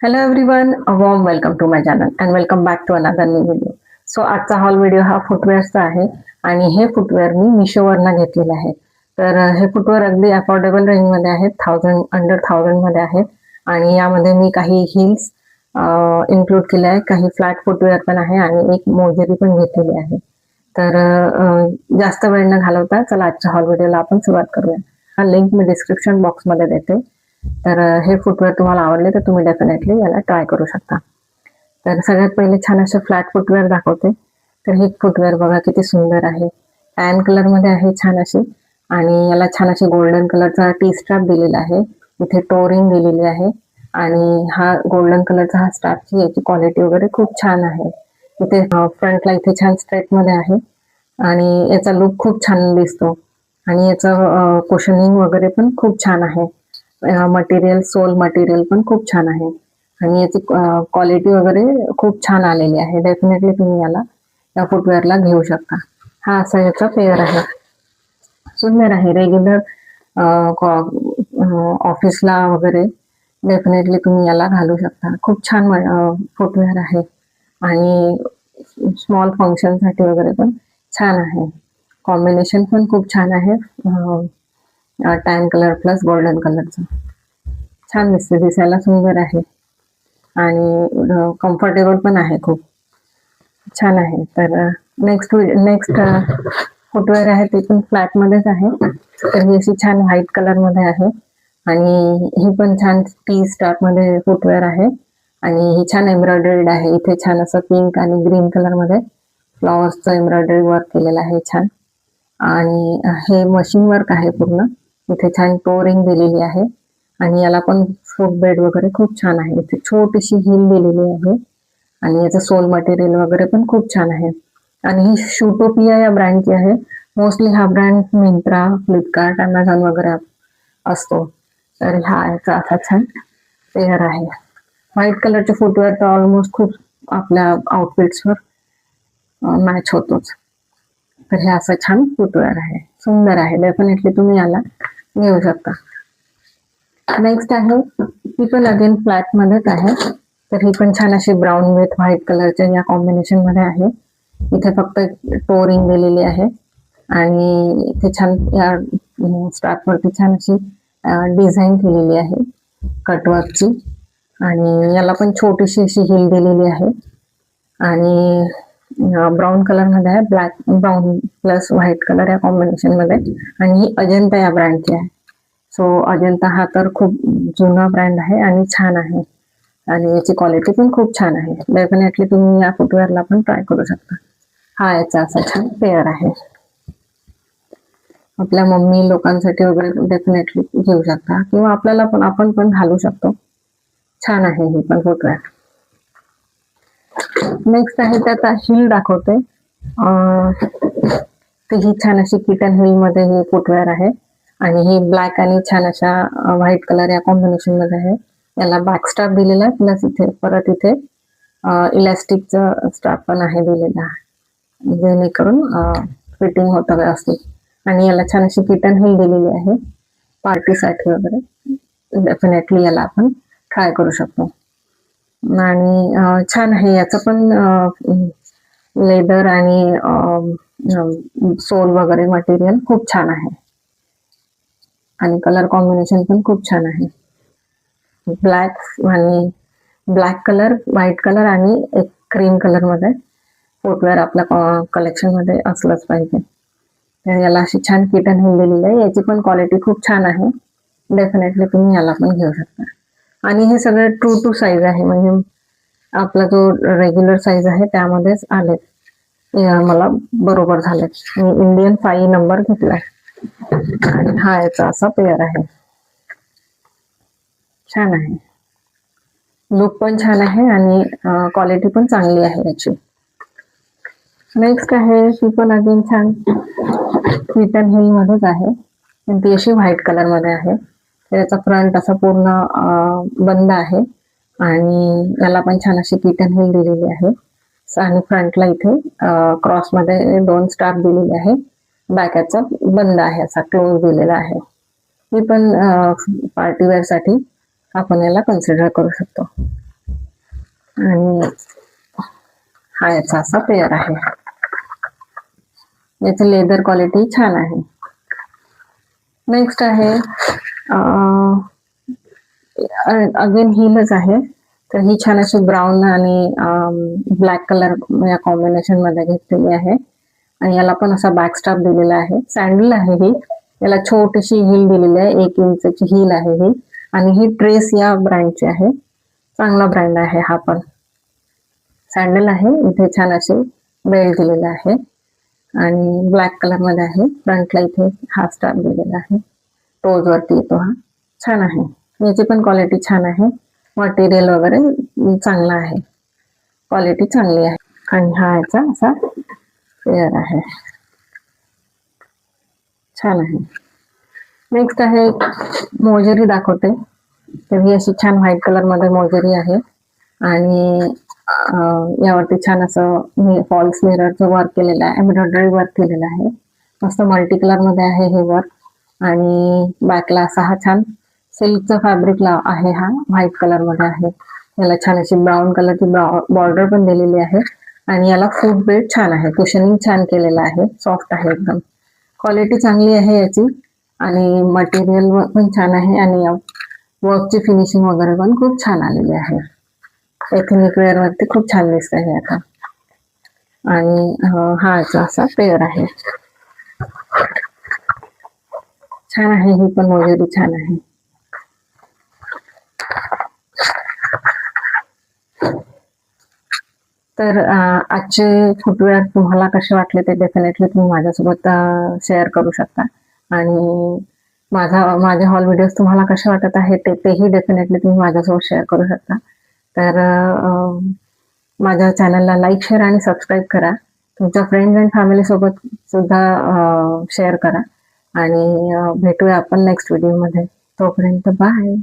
Hello everyone, a warm welcome to my channel and welcome back to another new video. So आजचा hall video हा फुटवेअरचा आहे आणि हे footwear मी मिशोवरनं घेतलेले आहे. तर हे फुटवेअर अगदी अफोर्डेबल रेंजमध्ये आहेत, अंडर 1000 मध्ये आहेत आणि यामध्ये मी काही हिल्स इन्क्लूड केले आहे, काही फ्लॅट फुटवेअर पण आहे आणि एक मोजेरी पण घेतलेली आहे. तर जास्त वेळ न घालवता चला आजच्या हॉल व्हिडिओला आपण सुरुवात करूया. हा लिंक मी डिस्क्रिप्शन बॉक्समध्ये देते. तर हे फुटवेअर तुम्हाला आवडले तर तुम्ही डेफिनेटली याला ट्राय करू शकता. तर सगळ्यात पहिले छान असे फ्लॅट फुटवेअर दाखवते. तर हे फुटवेअर बघा किती सुंदर आहे. टॅन कलर मध्ये आहे छान अशी आणि याला छान अशी गोल्डन कलरचा टी स्ट्रॅप दिलेला आहे. इथे टोरिंग दिलेली आहे आणि हा गोल्डन कलरचा हा स्ट्रॅपची याची क्वालिटी वगैरे खूप छान आहे. इथे फ्रंटला इथे छान स्ट्रेट मध्ये आहे आणि याचा लुक खूप छान दिसतो आणि याचं कुशनिंग वगैरे पण खूप छान आहे. मटेरियल सोल मटेरियल पण खूप छान आहे आणि याची क्वालिटी वगैरे खूप छान आलेली आहे. डेफिनेटली तुम्ही याला या फुटवेअरला घेऊ शकता. हा असा याचा पेअर आहे, सुंदर आहे. रेग्युलर ऑफिसला वगैरे डेफिनेटली तुम्ही याला घालू शकता. खूप छान फुटवेअर आहे आणि स्मॉल फंक्शन साठी वगैरे पण छान आहे. कॉम्बिनेशन पण खूप छान आहे. टॅन कलर प्लस गोल्डन कलरचा छान दिसते, दिसायला सुंदर आहे आणि कम्फर्टेबल पण आहे, खूप छान आहे. तर नेक्स्ट फुटवेअर आहे ते पण फ्लॅट मध्येच आहे. तर ही अशी छान व्हाईट कलर मध्ये आहे आणि ही पण छान टी स्टार मध्ये फुटवेअर आहे आणि ही छान एम्ब्रॉयडरीड आहे. इथे छान असं पिंक आणि ग्रीन कलर मध्ये फ्लॉवर्सचं एम्ब्रॉयडरी वर्क केलेलं आहे छान आणि हे मशीन वर्क आहे पूर्ण. इथे छान टोरिंग दिलेली आहे आणि याला पण फूट बेड वगैरे खूप छान आहे. इथे छोटीशी हिल दिलेली आहे आणि याचं सोल मटेरियल वगैरे पण खूप छान आहे आणि ही शूटोपिया या ब्रँडची आहे. मोस्टली हा ब्रँड मिंत्रा, फ्लिपकार्ट, अमेझॉन वगैरे असतो. तर हा याचा असा छान पेअर आहे. व्हाईट कलरचे फुटवेअर तर ऑलमोस्ट खूप आपल्या आउटफिट्सवर मॅच होतोच. तर हे असं छान फुटवेअर आहे, सुंदर आहे. डेफिनेटली तुम्ही याला घेऊ शकता. नेक्स्ट आहे ही पण अगेन फ्लॅट मध्येच आहे. तर ही पण छान अशी ब्राऊन विथ व्हाईट कलरच्या या कॉम्बिनेशन मध्ये आहे. इथे फक्त टोरिंग दिलेली आहे आणि इथे छान या स्टार्ट वरती छान अशी डिझाईन केलेली आहे कटवर्कची आणि याला पण छोटीशी अशी हिल दिलेली आहे आणि ब्राऊन कलर मध्ये आहे, black brown plus white colour या कॉम्बिनेशन मध्ये आणि ही अजंता या ब्रँडची आहे. सो अजंता हा तर खूप जुना ब्रँड आहे आणि छान आहे आणि याची क्वालिटी पण खूप छान आहे. डेफिनेटली तुम्ही या फुटवेअरला पण ट्राय करू शकता. हा याचा असा छान पेअर आहे. आपल्या मम्मी लोकांसाठी वगैरे डेफिनेटली घेऊ शकता किंवा आपल्याला पण आपण पण घालू शकतो. छान आहे ही पण फुटवेअर. नेक्स्ट आहे त्याचा हिल दाखवते. ती ही छान अशी किटन हिल मध्ये ही फुटवेअर आहे आणि ही ब्लॅक आणि छान अशा व्हाईट कलर या कॉम्बिनेशन मध्ये आहे. याला बॅक स्ट्रॅप दिलेला आहे प्लस इथे परत इथे इलास्टिकचं स्ट्रॅप पण आहे दिलेला, जेणेकरून फिटिंग होतं व्यवस्थित आणि याला छान अशी किटन हिल दिलेली आहे पार्टीसाठी वगैरे. डेफिनेटली याला आपण ट्राय करू शकतो आणि छान आहे. याचं पण लेदर आणि सोल वगैरे मटेरियल खूप छान आहे आणि कलर कॉम्बिनेशन पण खूप छान आहे. ब्लॅक कलर, व्हाईट कलर आणि एक क्रीम कलर मध्ये फुटवेअर आपल्या कलेक्शन मध्ये असलंच पाहिजे. तर याला अशी छान किटन हिल दिलेली आहे. याची पण क्वालिटी खूप छान आहे. डेफिनेटली तुम्ही याला पण घेऊ शकता आणि हे सगळं ट्रू टू साईज आहे, म्हणजे आपला जो रेग्युलर साईज आहे त्यामध्येच आले. मला बरोबर झाले. मी इंडियन 5 नंबर घेतलाय आणि हा याचा असा पेअर आहे. छान आहे, लुक पण छान आहे आणि क्वालिटी पण चांगली आहे याची. नेक्स्ट आहे ती पण अजून छान किटन हिल मध्येच आहे पण ती अशी व्हाईट कलर मध्ये आहे. त्याचा फ्रंट असा पूर्ण बंद आहे आणि याला पण छान अशी किटन हिल दिलेली आहे आणि फ्रंटला इथे क्रॉस मध्ये 2 स्टार दिलेले आहे. बॅकचा बंद आहे, असा क्लोज दिलेला आहे. ही पण पार्टीवेअर साठी आपण याला कन्सिडर करू शकतो. आणि हा याचा असा पेअर आहे. याची लेदर क्वालिटी छान आहे. नेक्स्ट आहे अगेन हीलच आहे. तर ही छान अशी ब्राऊन आणि ब्लॅक कलर या कॉम्बिनेशन मध्ये घेतलेली आहे. आणि याला पण असा बॅक स्ट्रॅप दिलेला आहे. सँडल आहे ही. याला छोटीशी हील दिलेली आहे. 1 इंचची हील आहे ही. आणि ही ट्रेस या ब्रँडची आहे. चांगला ब्रँड आहे हा पण. सँडल आहे. इथे छान असे बेल्ट दिलेला आहे आणि ब्लॅक कलर मध्ये आहे. फ्रंटला इथे हा स्ट्रॅप दिलेला आहे. टोज वरती येतो हा. छान आहे. याची पण क्वालिटी छान आहे. मटेरियल वगैरे चांगला आहे. क्वालिटी चांगली आहे. आणि हा याचा असा पेअर आहे. छान आहे. नेक्स्ट आहे मोजेरी दाखवते. तर ही अशी छान व्हाईट कलर मध्ये मोजेरी आहे आणि यावरती छान असं फॉल्स मिररचं वर्क केलेलं आहे. एम्ब्रॉयडरी वर्क केलेलं आहे. मस्त मल्टी कलर मध्ये आहे हे वर्क आणि बॅकला असा हा छान सिल्कचा फॅब्रिक आहे. हा व्हाईट कलर मध्ये आहे. याला छान अशी ब्राऊन कलरची बॉर्डर पण दिलेली आहे आणि याला फूट बेल्ट छान आहे. कुशनिंग छान केलेलं आहे. सॉफ्ट आहे एकदम. क्वालिटी चांगली आहे याची आणि मटेरियल पण छान आहे आणि वर्कची फिनिशिंग वगैरे पण खूप छान आलेली आहे. एथनिक वेअर वरती खूप छान दिसत आहे आता. आणि हा असा पेअर आहे. छान आहे. ही पण मोजेरी छान आहे. तर आजचे फुटवेअर तुम्हाला कसे वाटले ते डेफिनेटली तुम्ही माझ्यासोबत शेअर करू शकता. आणि माझे हॉल व्हिडिओज तुम्हाला कसे वाटत आहे तेही डेफिनेटली तुम्ही माझ्यासोबत शेअर करू शकता. तर माझ्या चॅनलला लाईक, शेअर आणि सबस्क्राईब करा. तुमच्या फ्रेंड्स अँड फॅमिली सोबत सुद्धा शेअर करा. आणि भेटूया आपण नेक्स्ट व्हिडिओमध्ये. तोपर्यंत बाय.